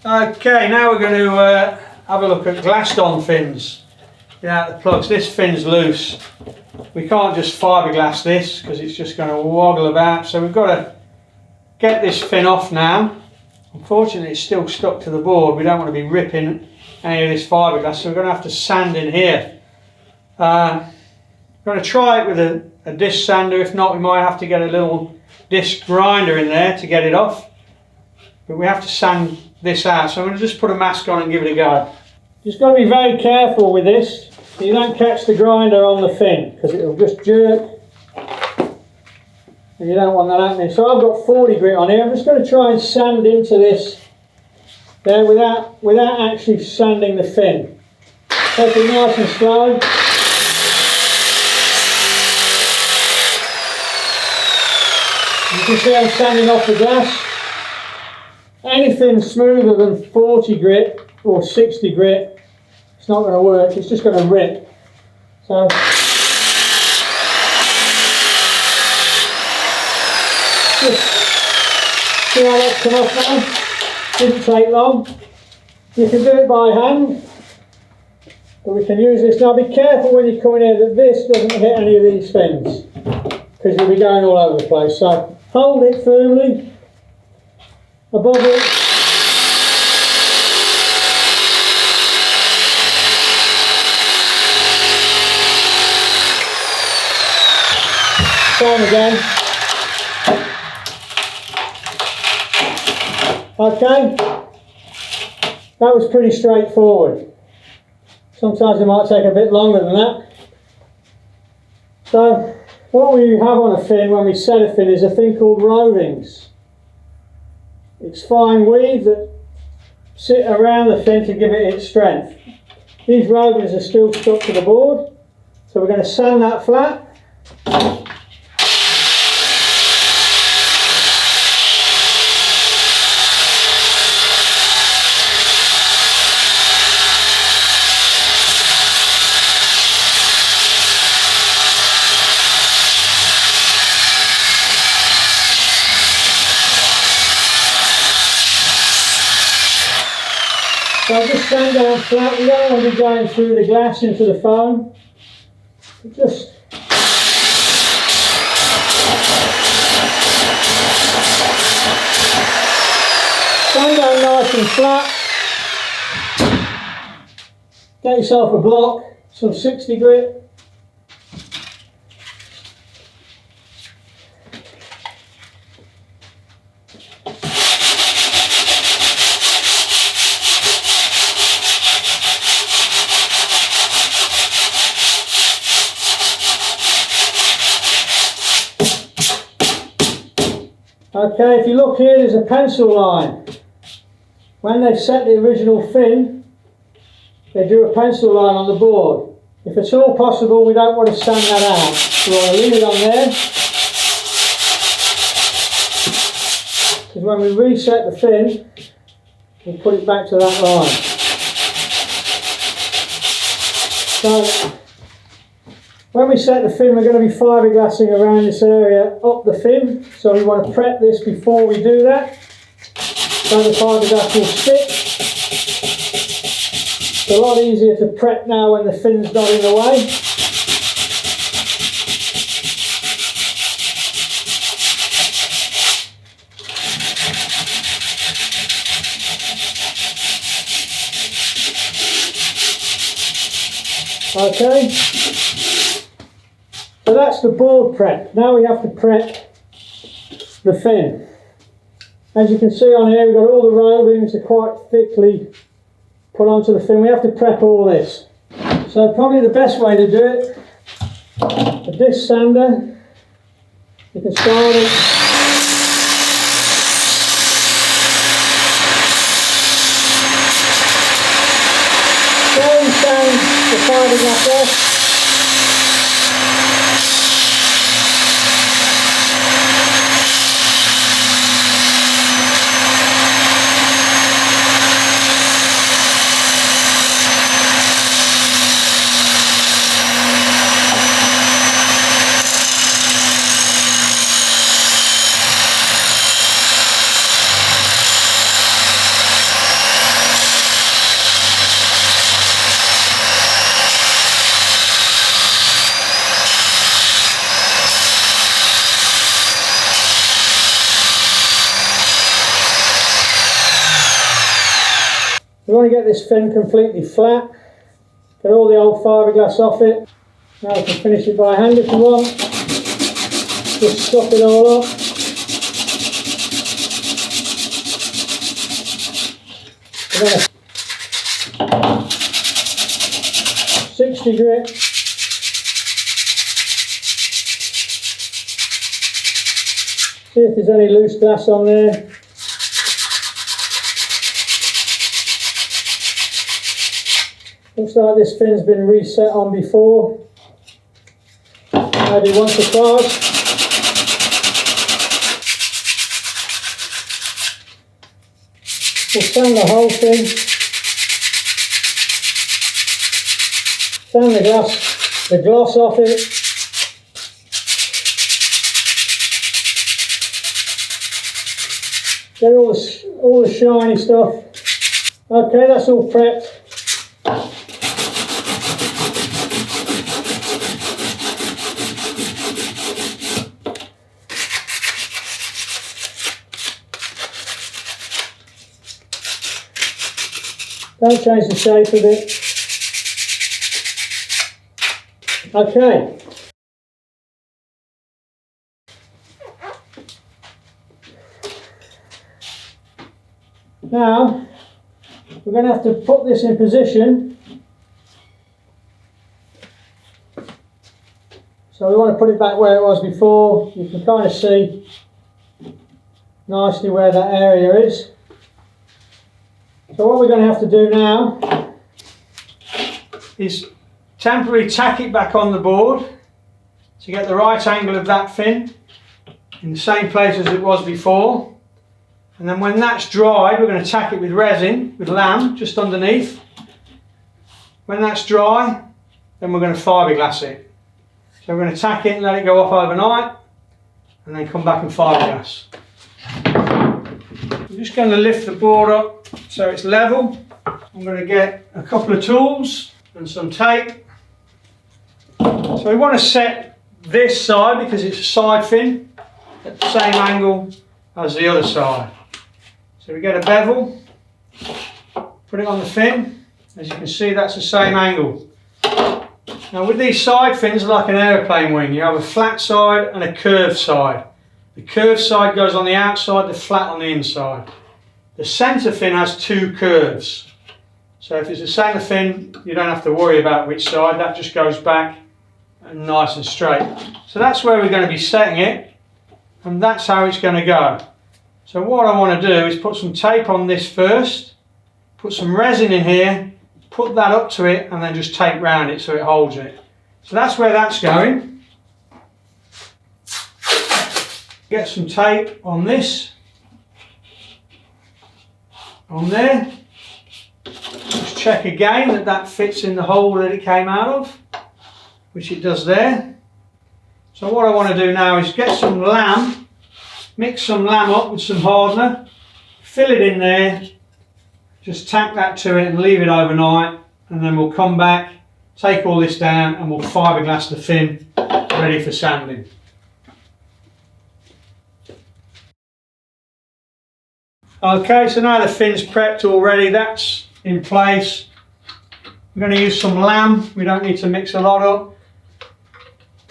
Okay, now we're going to have a look at glassed on fins. Yeah, the plugs. This fin's loose. We can't just fiberglass this because it's just going to woggle about. So we've got to get this fin off now. Unfortunately, it's still stuck to the board. We don't want to be ripping any of this fiberglass, so we're going to have to sand in here. I'm going to try it with a disc sander. If not, we might have to get a little disc grinder in there to get it off. But we have to sand this out, so I'm going to just put a mask on and give it a go. Just got to be very careful with this so you don't catch the grinder on the fin, because it will just jerk and you don't want that happening. So I've got 40 grit on here. I'm just going to try and sand into this there without actually sanding the fin. Take it nice and slow. You can see I'm sanding off the glass. Anything smoother than 40 grit or 60 grit, it's not going to work, it's just going to rip. So just see how that's come off now. Didn't take long. You can do it by hand, but we can use this. Now be careful when you come in here that this doesn't hit any of these fins, because you'll be going all over the place. So hold it firmly above it. Same again. Okay, that was pretty straightforward. Sometimes it might take a bit longer than that. So what we have on a fin when we set a fin is a thing called rovings. It's fine weave that sit around the fin to give it its strength. These rovings are still stuck to the board, so we're going to sand that flat. So I'll just sand down flat. We don't want to be going through the glass into the foam. Just sand down nice and flat. Get yourself a block, some 60 grit. Okay, if you look here, there's a pencil line. When they set the original fin, they drew a pencil line on the board. If it's all possible, we don't want to sand that out. We want to leave it on there. Because when we reset the fin, we put it back to that line. So, when we set the fin, we're going to be fiberglassing around this area up the fin, so we want to prep this before we do that, so the fiberglass will stick. It's a lot easier to prep now when the fin's not in the way. Okay. So that's the board prep. Now we have to prep the fin. As you can see on here, we've got all the rovings are quite thickly put onto the fin. We have to prep all this. So probably the best way to do it, a disc sander. You can start it. Slowly sand the fiberglass off. We want to get this fin completely flat, get all the old fiberglass off it. Now we can finish it by hand if you want. Just stop it all up. We're going to 60 grit. See if there's any loose glass on there. Looks like this fin's been reset on before. Maybe once or twice. We'll sand the whole thing. Sand the gloss off it. Get all the shiny stuff. Okay, that's all prepped. Don't change the shape of it. Okay. Now, we're going to have to put this in position. So we want to put it back where it was before. You can kind of see nicely where that area is. So what we're going to have to do now is temporarily tack it back on the board to get the right angle of that fin in the same place as it was before. And then when that's dried, we're going to tack it with resin, with lamb, just underneath. When that's dry, then we're going to fiberglass it. So we're going to tack it and let it go off overnight, and then come back and fiberglass. I'm just going to lift the board up so it's level. I'm going to get a couple of tools and some tape. So we want to set this side, because it's a side fin, at the same angle as the other side. So we get a bevel, put it on the fin. As you can see, that's the same angle. Now with these side fins, like an aeroplane wing, you have a flat side and a curved side. The curved side goes on the outside, the flat on the inside. The centre fin has two curves. So if it's a centre fin, you don't have to worry about which side, that just goes back and nice and straight. So that's where we're going to be setting it, and that's how it's going to go. So what I want to do is put some tape on this first, put some resin in here, put that up to it, and then just tape round it so it holds it. So that's where that's going. Get some tape on this, on there. Just check again that that fits in the hole that it came out of, which it does there. So what I want to do now is get some lamb, mix some lamb up with some hardener, fill it in there, just tack that to it and leave it overnight, and then we'll come back, take all this down, and we'll fiberglass the fin ready for sanding. Okay, so now the fin's prepped already, that's in place. I'm going to use some lamb, we don't need to mix a lot up.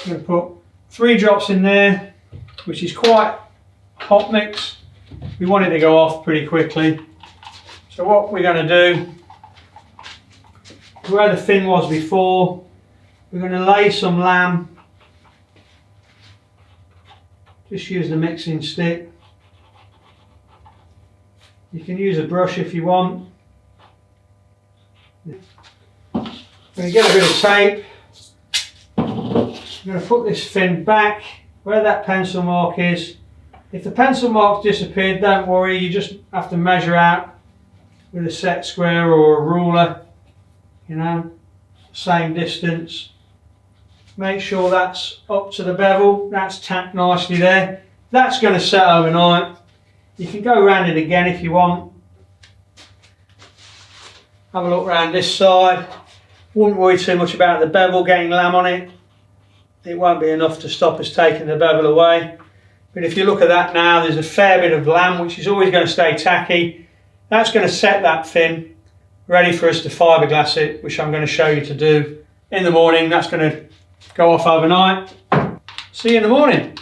I'm going to put 3 drops in there, which is quite hot mix. We want it to go off pretty quickly. So what we're going to do, where the fin was before, we're going to lay some lamb. Just use the mixing stick. You can use a brush if you want. We're going to get a bit of tape. I'm going to put this fin back where that pencil mark is. If the pencil mark's disappeared, don't worry, you just have to measure out with a set square or a ruler, you know, same distance. Make sure that's up to the bevel, that's tacked nicely there. That's going to set overnight. You can go around it again if you want. Have a look around this side. Wouldn't worry too much about the bevel getting lamb on it. It won't be enough to stop us taking the bevel away. But if you look at that now, there's a fair bit of lamb, which is always going to stay tacky. That's going to set that fin. ready for us to fiberglass it, which I'm going to show you to do in the morning. That's going to go off overnight. See you in the morning.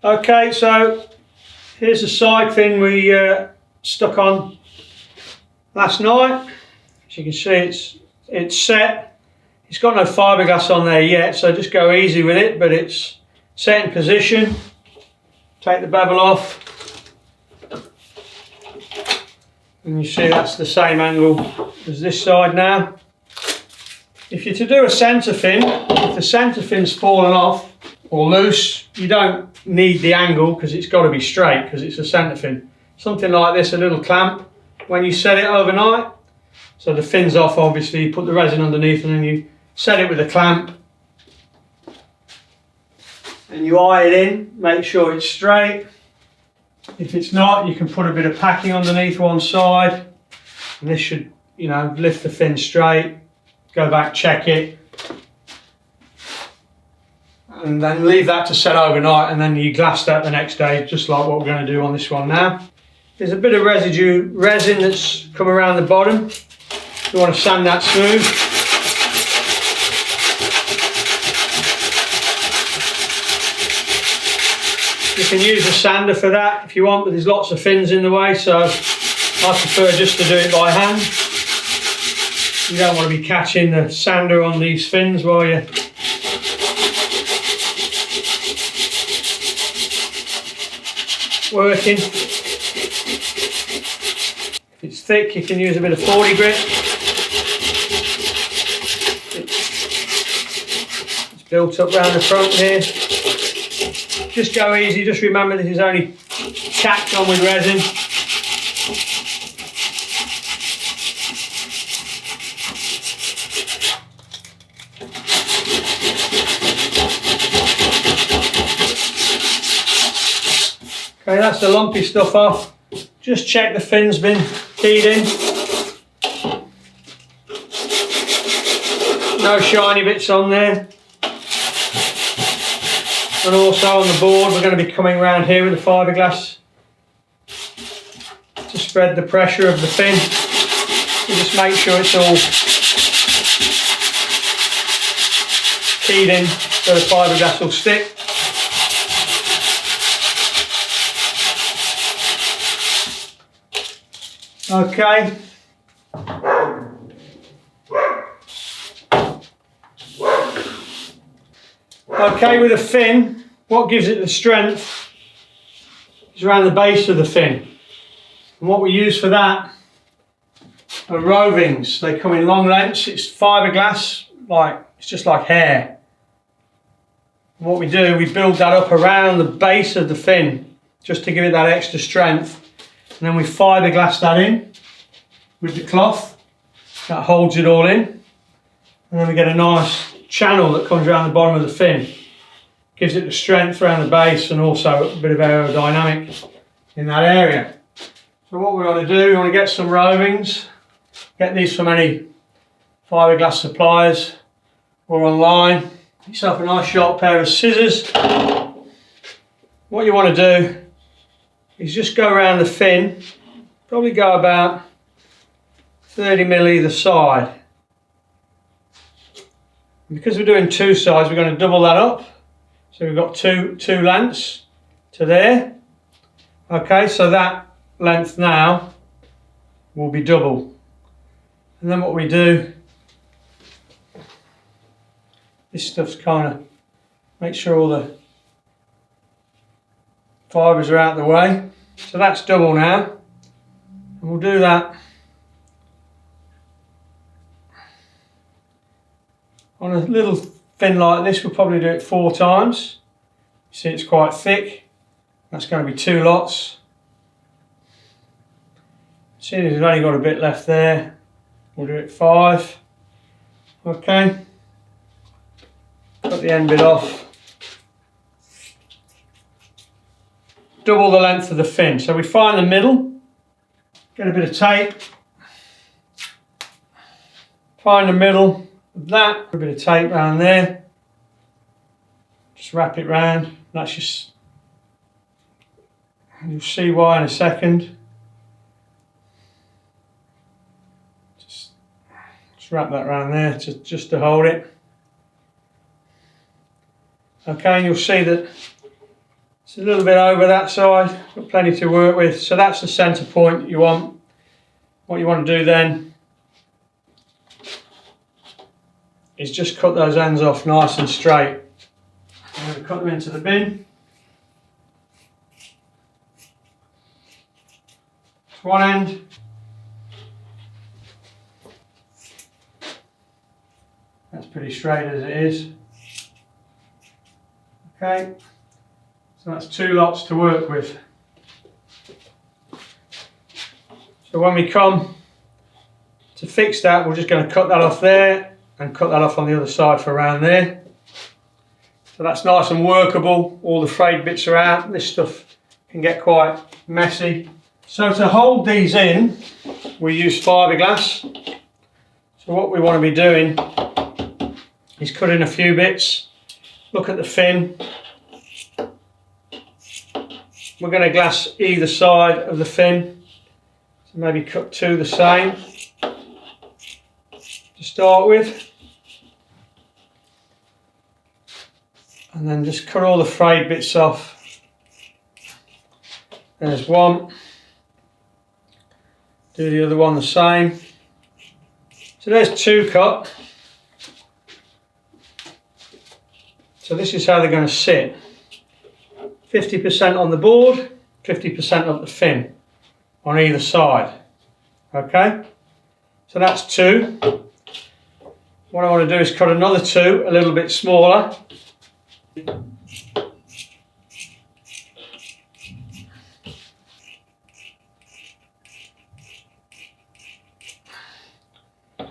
Okay, so here's the side fin we stuck on last night. As you can see, it's set. It's got no fiberglass on there yet, so just go easy with it, but it's set in position. Take the bevel off, and you see that's the same angle as this side now. If you're to do a centre fin, if the centre fin's fallen off or loose, you don't need the angle because it's got to be straight because it's a centre fin. Something like this, a little clamp, when you set it overnight, so the fin's off, obviously you put the resin underneath and then you set it with a clamp and you eye it in, make sure it's straight. If it's not, you can put a bit of packing underneath one side and this should, you know, lift the fin straight. Go back, check it, and then leave that to set overnight, and then you glass that the next day, just like what we're going to do on this one now. There's a bit of residue resin that's come around the bottom. You want to sand that smooth. You can use a sander for that if you want, but there's lots of fins in the way, so I prefer just to do it by hand. You don't want to be catching the sander on these fins while you're working. If it's thick, you can use a bit of 40 grit. It's built up around the front here. Just go easy, just remember this is only tacked on with resin. Okay, that's the lumpy stuff off. Just check the fin's been keyed in. No shiny bits on there. And also on the board, we're going to be coming around here with the fiberglass to spread the pressure of the fin. You just make sure it's all keyed in so the fiberglass will stick. Okay. Okay, with a fin, what gives it the strength is around the base of the fin. And what we use for that are rovings. They come in long lengths. It's fiberglass, it's just like hair. And what we do, we build that up around the base of the fin just to give it that extra strength. And then we fiberglass that in with the cloth. That holds it all in. And then we get a nice channel that comes around the bottom of the fin. Gives it the strength around the base and also a bit of aerodynamic in that area. So what we want to do, we want to get some rovings. Get these from any fiberglass suppliers or online. Get yourself a nice sharp pair of scissors. What you want to do is just go around the fin, probably go about 30 mil either side. And because we're doing two sides, we're going to double that up. So we've got two lengths to there. Okay, so that length now will be double. And then what we do, this stuff's kind of, make sure all the fibres are out of the way. So that's double now. And we'll do that on a little fin like this. We'll probably do it 4 times. You see it's quite thick. That's going to be 2 lots. Seeing as we've only got a bit left there, we'll do it 5. Okay. Cut the end bit off. Double the length of the fin. So we find the middle, get a bit of tape, find the middle of that, a bit of tape around there, just wrap it round, That's just, you'll see why in a second. Just wrap that around there just to hold it. Okay, and you'll see that it's a little bit over that side, got plenty to work with. So that's the centre point you want. What you want to do then is just cut those ends off nice and straight. I'm going to cut them into the bin. It's one end. That's pretty straight as it is. Okay, so that's two lots to work with. So when we come to fix that, we're just going to cut that off there and cut that off on the other side for around there. So that's nice and workable. All the frayed bits are out. This stuff can get quite messy. So to hold these in, we use fiberglass. So what we want to be doing is cutting a few bits. Look at the fin. We're going to glass either side of the fin. So maybe cut two the same to start with. And then just cut all the frayed bits off. There's one. Do the other one the same. So there's two cut. So this is how they're going to sit. 50% on the board, 50% up the fin on either side. Okay? So that's two. What I want to do is cut another two a little bit smaller.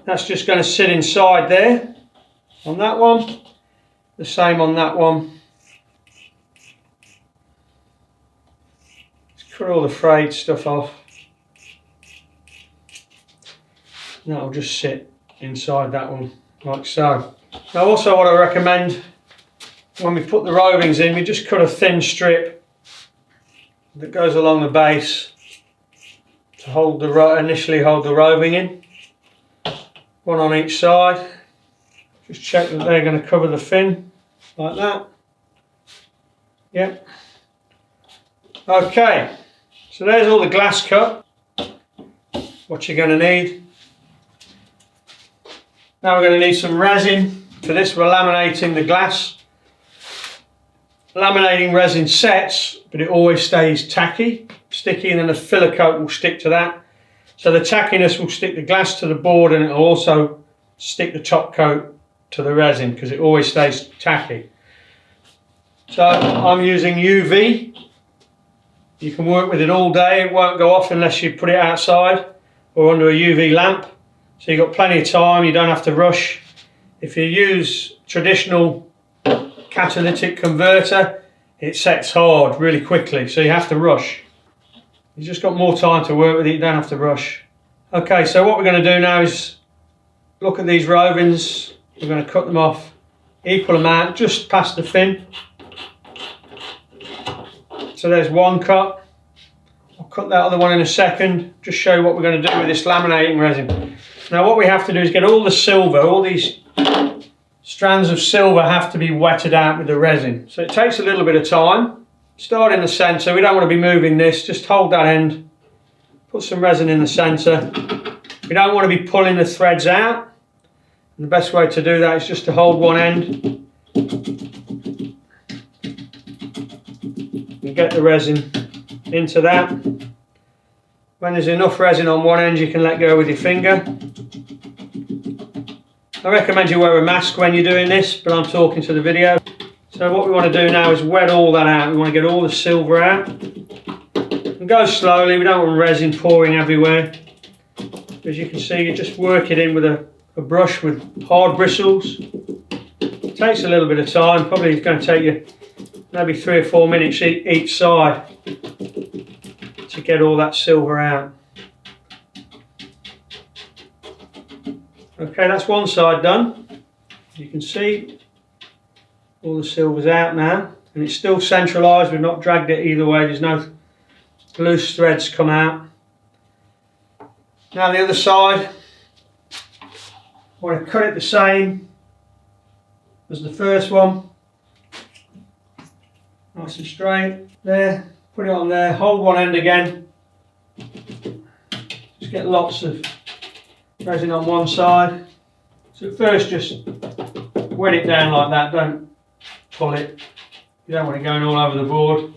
That's just going to sit inside there on that one. The same on that one. Just cut all the frayed stuff off. And that'll just sit inside that one, like so. Now also what I recommend when we put the rovings in, we just cut a thin strip that goes along the base to hold the initially hold the roving in. One on each side. Just check that they're going to cover the fin like that. Yep. Okay, so there's all the glass cut. What you're going to need. Now we're going to need some resin. For this we're laminating the glass. Laminating resin sets, but it always stays tacky, sticky, and then a filler coat will stick to that. So the tackiness will stick the glass to the board and it will also stick the top coat to the resin because it always stays tacky. So I'm using UV. You can work with it all day. It won't go off unless you put it outside or under a UV lamp. So you've got plenty of time, you don't have to rush. If you use traditional catalytic converter, it sets hard really quickly, so you have to rush. You've just got more time to work with it, you don't have to rush. Okay, so what we're going to do now is look at these rovings. We're going to cut them off equal amount, just past the fin. So there's one cut. I'll cut that other one in a second, just show you what we're going to do with this laminating resin. Now what we have to do is get all the silver, all these strands of silver have to be wetted out with the resin. So it takes a little bit of time. Start in the centre, we don't want to be moving this, just hold that end. Put some resin in the centre. We don't want to be pulling the threads out. And the best way to do that is just to hold one end. And get the resin into that. When there's enough resin on one end, you can let go with your finger. I recommend you wear a mask when you're doing this, but I'm talking to the video. So what we want to do now is wet all that out. We want to get all the silver out. And go slowly, we don't want resin pouring everywhere. As you can see, you just work it in with a brush with hard bristles. It takes a little bit of time, probably it's going to take you maybe 3 or 4 minutes each side to get all that silver out. Okay, that's one side done. You can see all the silver's out now. and it's still centralised. We've not dragged it either way. There's no loose threads come out. Now the other side, I want to cut it the same as the first one. Nice and straight. There, put it on there, hold one end again. Just get lots of resin on one side. So at first just wet it down like that, don't pull it. You don't want it going all over the board.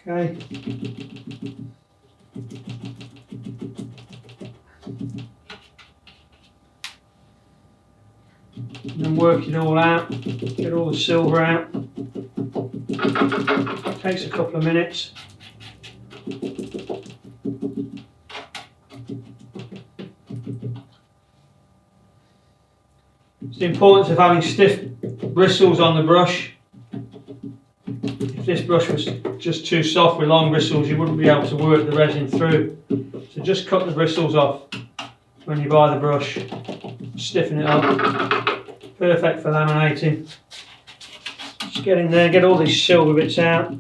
Okay. And then work it all out, get all the silver out. It takes a couple of minutes. It's the importance of having stiff bristles on the brush. If this brush was just too soft with long bristles, you wouldn't be able to work the resin through. So just cut the bristles off when you buy the brush. Stiffen it up. Perfect for laminating. Just get in there, get all these silver bits out.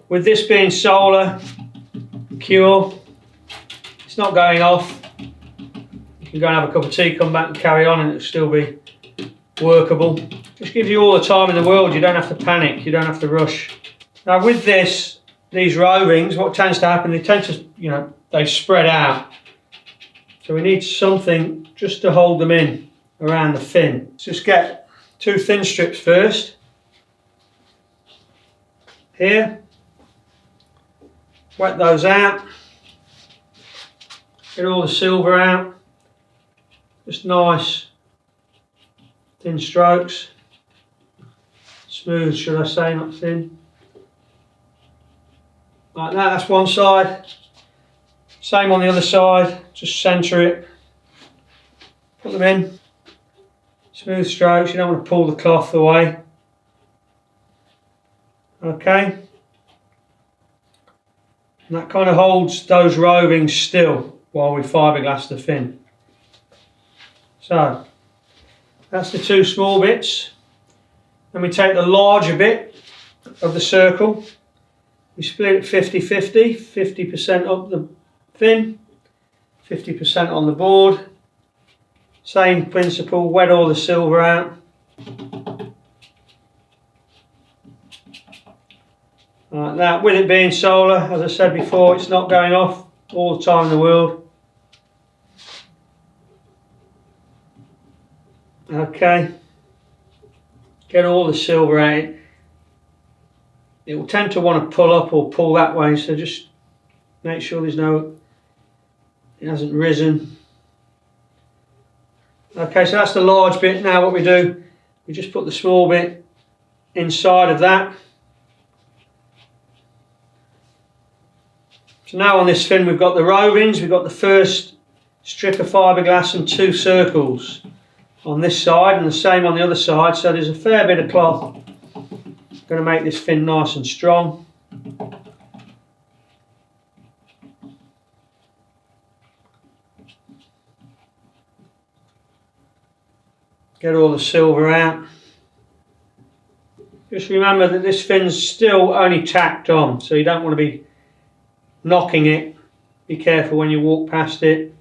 With this being solar cure, it's not going off. You can go and have a cup of tea, come back and carry on, and it'll still be workable. Just gives you all the time in the world. You don't have to panic, you don't have to rush. Now with this, these rovings, what tends to happen, they tend to, they spread out. So we need something just to hold them in around the fin. Let's just get 2 thin strips first. Here. Wet those out. Get all the silver out. Just nice thin strokes. Smooth, should I say, not thin. Like that, that's one side. Same on the other side, just centre it. Put them in. Smooth strokes, you don't want to pull the cloth away. Okay. And that kind of holds those rovings still while we fiberglass the fin. So, that's the 2 small bits. Then we take the larger bit of the circle. We split it 50-50, 50% up the fin, 50% on the board. Same principle, wet all the silver out. Like that. With it being solar, as I said before, it's not going off all the time in the world. Okay. Get all the silver out. It will tend to want to pull up or pull that way, so just make sure it hasn't risen. Okay, so that's the large bit. Now what we do, we just put the small bit inside of that. So now on this fin we've got the rovings, we've got the first strip of fiberglass and 2 circles on this side and the same on the other side, so there's a fair bit of cloth. Going to make this fin nice and strong. Get all the silver out. Just remember that this fin's still only tacked on, so you don't want to be knocking it. Be careful when you walk past it.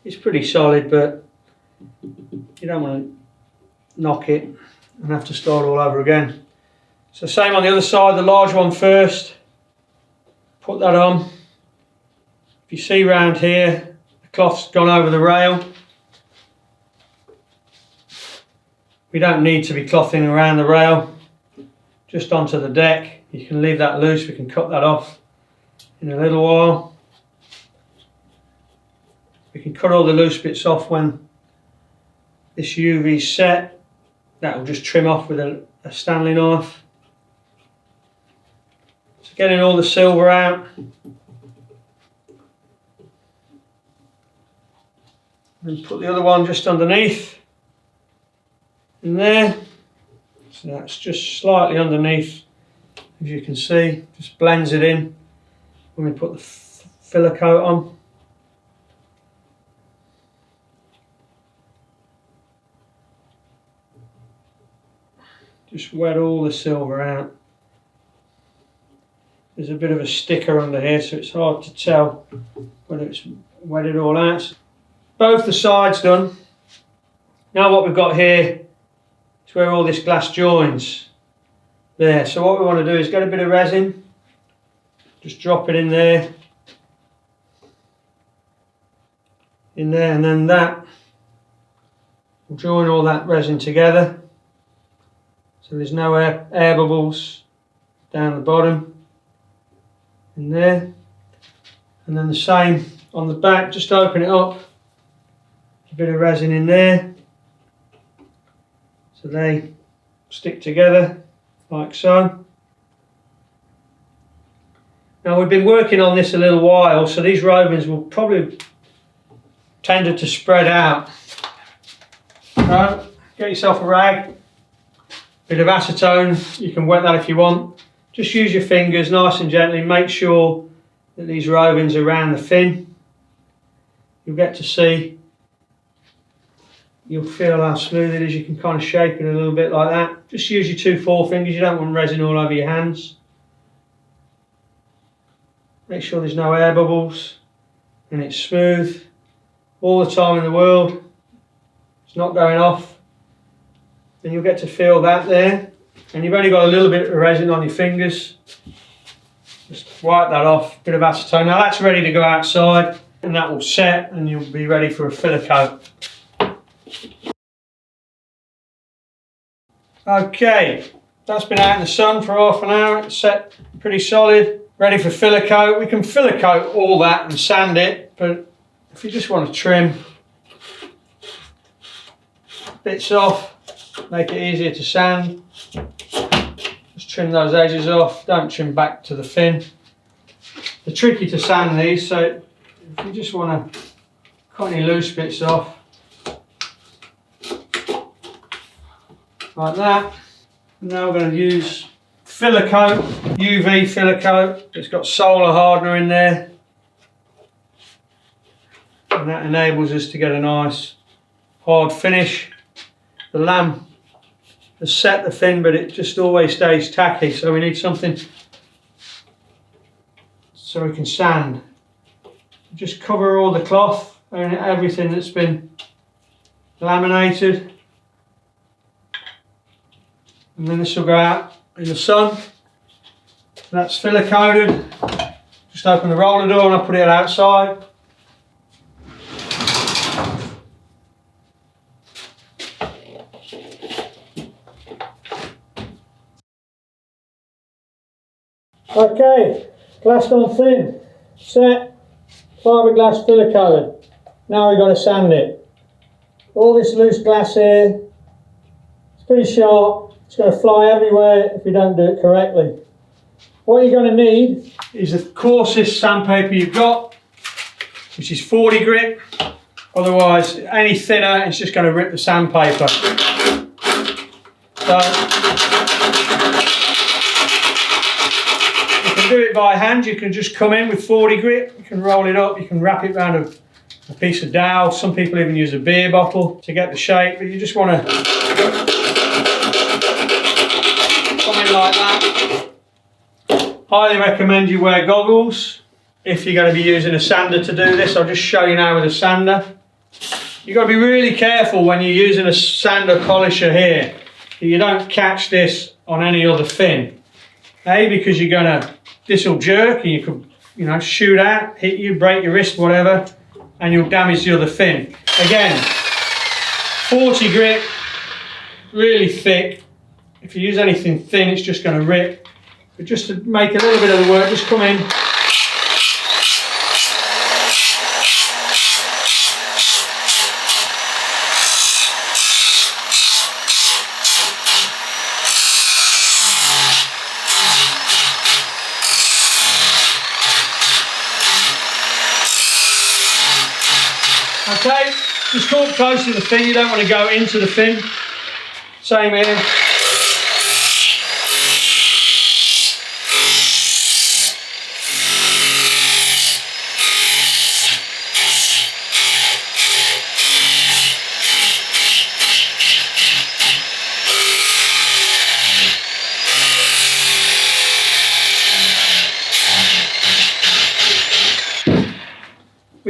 It's pretty solid, but you don't want to knock it and have to start all over again. So same on the other side, the large one first. Put that on. If you see round here, the cloth's gone over the rail. We don't need to be clothing around the rail, just onto the deck. You can leave that loose, we can cut that off in a little while. We can cut all the loose bits off when this UV's set. That will just trim off with a Stanley knife. So getting all the silver out. And put the other one just underneath. In there, so that's just slightly underneath, as you can see, just blends it in when we put the filler coat on. Just wet all the silver out. There's a bit of a sticker under here, so it's hard to tell whether it's wetted all out. Both the sides done. Now what we've got here is where all this glass joins. There, so what we want to do is get a bit of resin, just drop it in there, and then that will join all that resin together, so there's no air bubbles down the bottom, in there, and then the same on the back. Just open it up, a bit of resin in there, so they stick together like so. Now we've been working on this a little while, so these rovings will probably tended to spread out. So get yourself a rag, bit of acetone, you can wet that if you want. Just use your fingers nice and gently, make sure that these rovings are around the fin. You'll get to see, you'll feel how smooth it is. You can kind of shape it a little bit like that. Just use your 2 forefingers, you don't want resin all over your hands. Make sure there's no air bubbles and it's smooth all the time in the world. It's not going off. And you'll get to feel that there. And you've only got a little bit of resin on your fingers. Just wipe that off, bit of acetone. Now that's ready to go outside and that will set and you'll be ready for a filler coat. Okay, that's been out in the sun for half an hour. It's set pretty solid, ready for filler coat. We can filler coat all that and sand it, but if you just want to trim bits off, make it easier to sand, just trim those edges off. Don't trim back to the fin. They're tricky to sand these, so if you just want to cut any loose bits off, like that. And now we're going to use filler coat, UV filler coat. It's got solar hardener in there, and that enables us to get a nice hard finish. The lamp has set the fin, but it just always stays tacky, so we need something so we can sand. Just cover all the cloth and everything that's been laminated. And then this will go out in the sun. That's filler coated. Just open the roller door and I'll put it outside. Okay, glassed on thin, set, fiberglass filler coated. Now we've got to sand it. All this loose glass here, it's pretty sharp. It's going to fly everywhere if you don't do it correctly. What you're going to need is the coarsest sandpaper you've got, which is 40 grit. Otherwise, any thinner, it's just going to rip the sandpaper. So, you can do it by hand. You can just come in with 40 grit. You can roll it up. You can wrap it around a piece of dowel. Some people even use a beer bottle to get the shape, but you just want to like that. Highly recommend you wear goggles if you're going to be using a sander to do this. I'll just show you now with a sander. You've got to be really careful when you're using a sander polisher here that you don't catch this on any other fin. Because you're going to, this will jerk and you could, shoot out, hit you, break your wrist, whatever, and you'll damage the other fin. Again, 40 grit, really thick. If you use anything thin, it's just going to rip. But just to make a little bit of the work, just come in. Okay, just come up close to the fin. You don't want to go into the fin. Same here.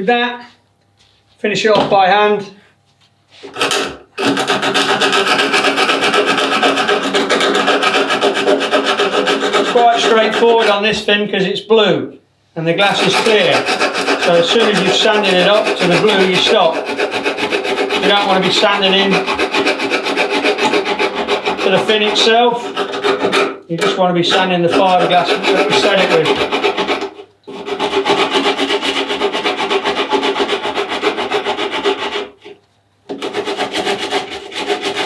with that, finish it off by hand. It's quite straightforward on this fin because it's blue and the glass is clear. So as soon as you've sanded it up to the blue, you stop. You don't want to be sanding in to the fin itself. You just want to be sanding the fiberglass that we set it with.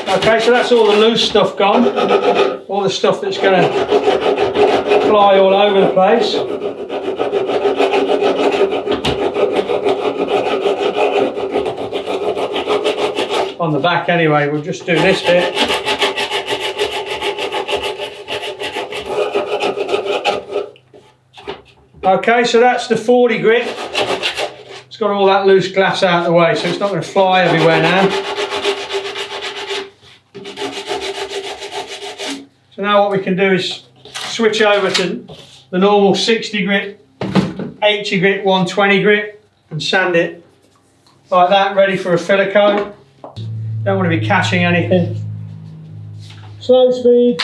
Okay, so that's all the loose stuff gone. All the stuff that's going to fly all over the place. On the back anyway, we'll just do this bit. Okay, so that's the 40 grit. It's got all that loose glass out of the way, so it's not going to fly everywhere now. So now what we can do is switch over to the normal 60 grit, 80 grit, 120 grit and sand it like that, ready for a filler coat. Don't want to be catching anything. Slow speed.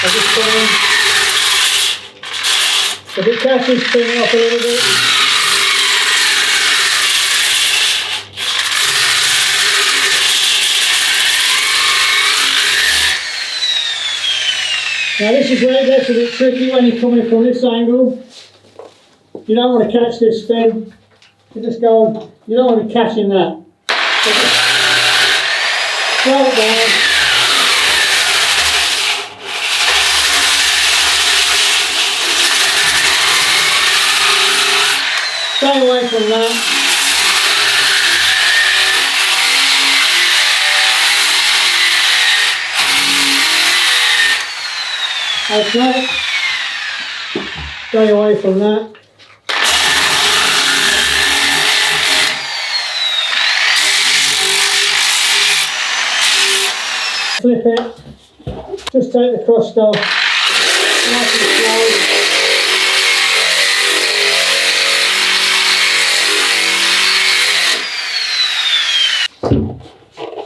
I just put in. If it catches, spin it up a little bit. Now this is where it gets a bit tricky when you're coming from this angle. You don't want to catch this fin. You just go, you don't want to be catching that. Slow it down. Stay away from that. Okay. Stay away from that. Flip it. Just take the crust off. Nice and slow.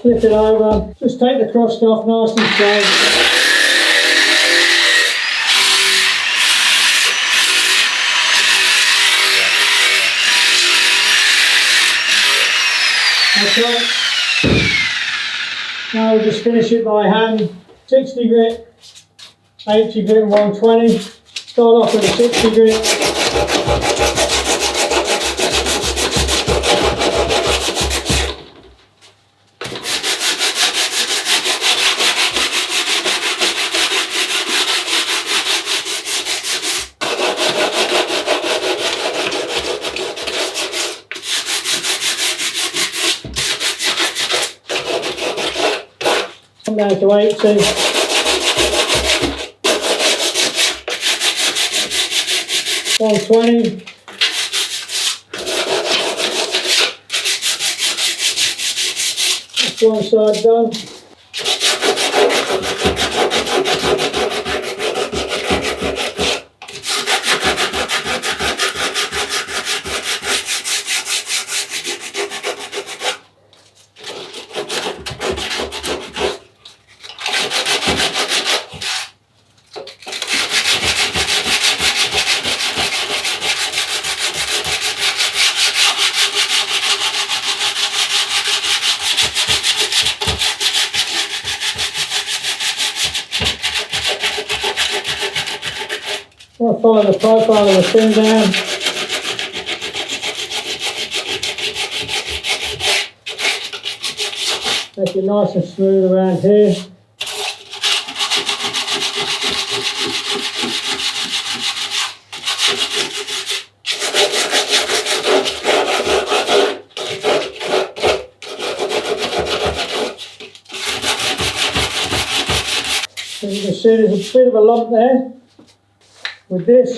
Flip it over, just take the crust off nice and slow. Okay. Now we'll just finish it by hand. 60 grit, 80 grit and 120. Start off with a 60 grit. Come down to 80. $120. That's one side done. I'll follow the profile of the fin down. Make it nice and smooth around here. As you can see, there's a bit of a lump there. With this,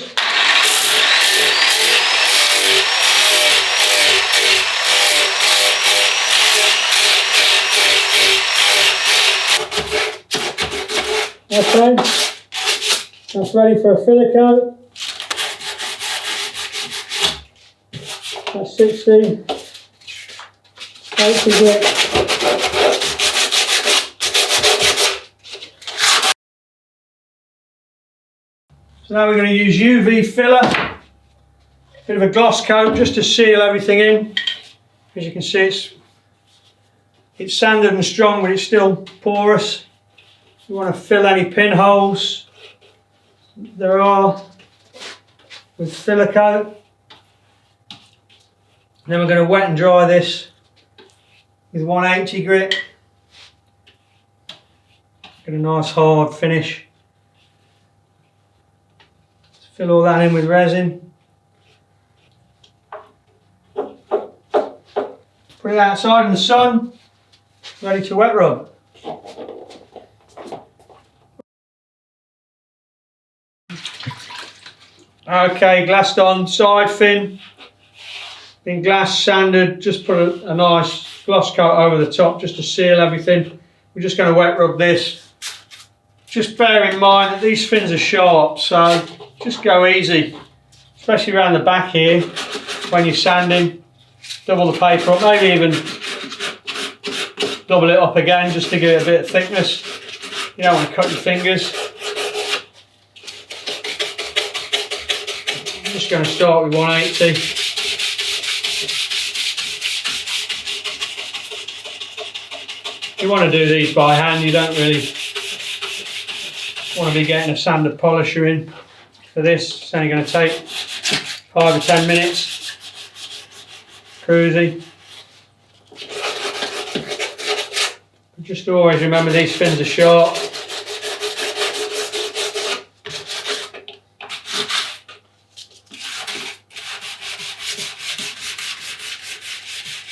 okay, that's ready for a filler coat. 16, 80 grit. So now we're going to use UV filler, bit of a gloss coat just to seal everything in. As you can see, it's sanded and strong, but it's still porous. You want to fill any pinholes there are with filler coat. Then we're going to wet and dry this with 180 grit. Get a nice hard finish. Fill all that in with resin. Put it outside in the sun, ready to wet rub. Okay, glassed on side fin, been glass sanded, just put a nice gloss coat over the top just to seal everything. We're just going to wet rub this. Just bear in mind that these fins are sharp, so just go easy, especially around the back here when you're sanding. Double the paper up, maybe even double it up again just to give it a bit of thickness. You don't want to cut your fingers. I'm just going to start with 180. You want to do these by hand, you don't really want to be getting a sanded polisher in for this. It's only going to take 5 or 10 minutes. Cruisy. But just always remember these fins are sharp.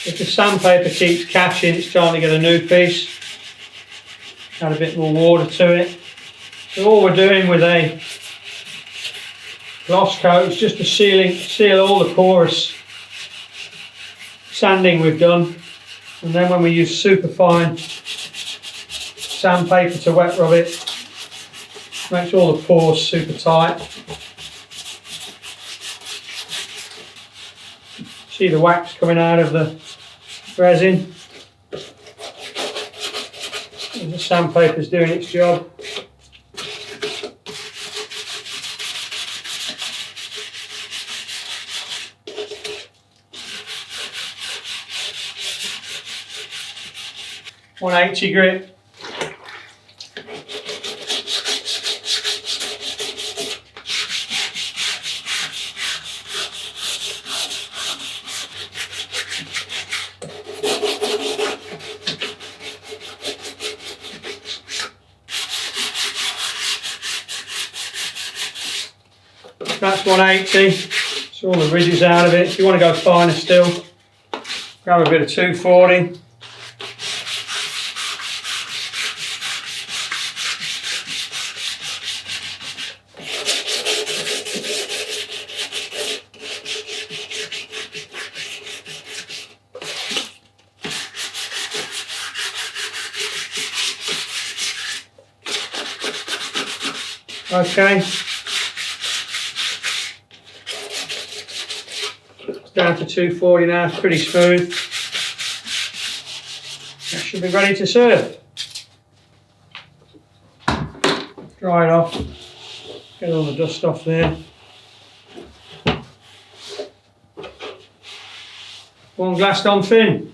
If the sandpaper keeps catching, it's time to get a new piece. Add a bit more water to it. So all we're doing with a gloss coat is just to seal all the porous sanding we've done, and then when we use superfine sandpaper to wet rub it, makes all the pores super tight. See the wax coming out of the resin. And the sandpaper's doing its job. .180 grit. That's 180. So all the ridges out of it. If you want to go finer still, grab a bit of 240. Okay, it's down to 240 now, it's pretty smooth. That should be ready to serve. Dry it off, get all the dust off there. One glassed on fin.